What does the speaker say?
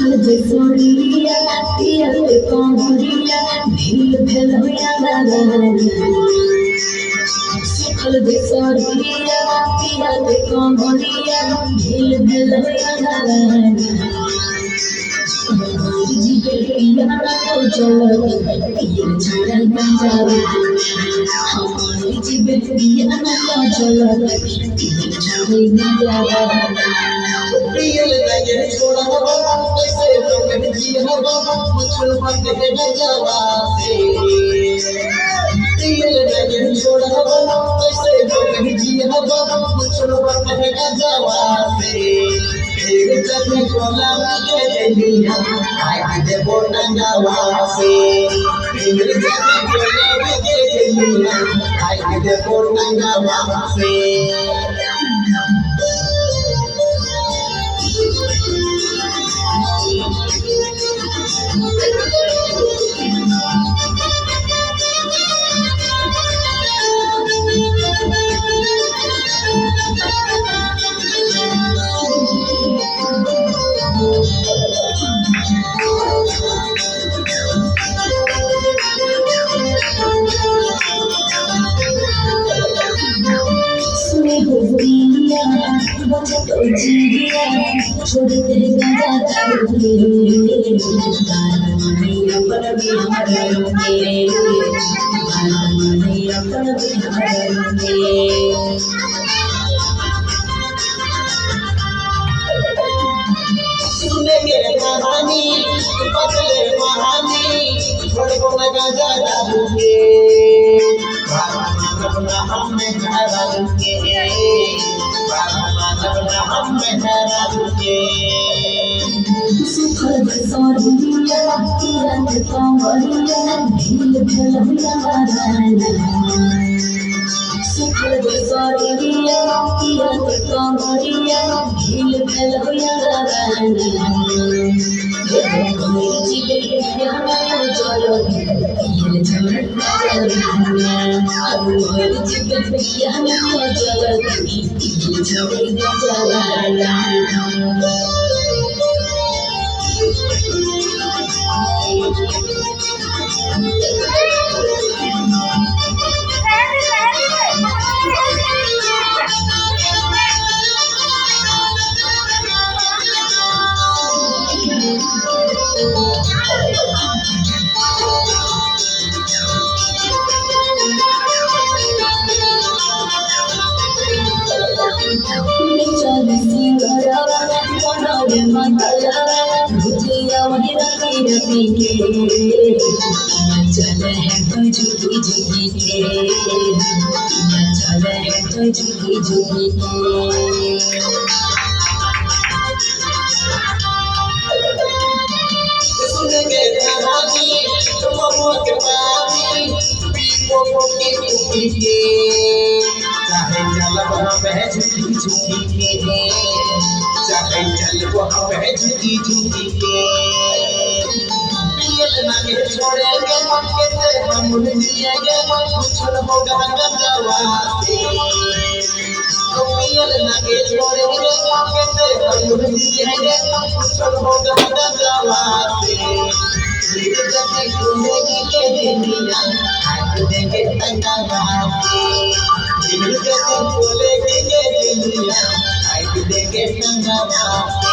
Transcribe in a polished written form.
Soria, Tia de Comoria, Hill Peloya, Sikal de Soria, Tia de Comoria, Hill Peloya, Jiberia, Cholo, Tia Chara Ganjava, Jiberia, Cholo, Tia Chara Ganjava. Real lage छोड़ा कैसे लोग जिया मुझको बात है जवा से Real lage छोड़ा कैसे लोग जिया मुझको बात है जवा से तेरे जैसे कोला मुझे दिया आई दे बोलना जवा से तेरे जैसे कोला मुझे दिया आई दे बोलना जवा से छोड़ तेरे गंगा करूँगे मानिया पर भी हमारे मानिया पर भी हमारे सुनेंगे कहानी बदले कहानी छोड़ को लगा जा करूँगे अपना हम में करूँगे सुखद सोनिया किरण कमरिया ढील ढलैया सुखद सोनिया किरण कमरिया ढील ढलैया चलो चले हैं तो झुकी झुकी के चले हैं तो झुकी झुकी के सुनेंगे कहानी तुम के पानी पीपो की झुकी के चाहे चल वहाँ पे झुकी झुकी के चाहे चल वहाँ पे झुकी झुकी के लगे छोड़ेंगे मक्के से हम जिएंगे कुछ होगा गंजवा से पियल लगे छोड़ेंगे मक्के से हम जिएंगे कुछ होगा गंजवा से जैसे घूमेगी के दुनिया हाथ देंगे तंगवा से जैसे बोलेगी के दुनिया हाथ देंगे तंगवा से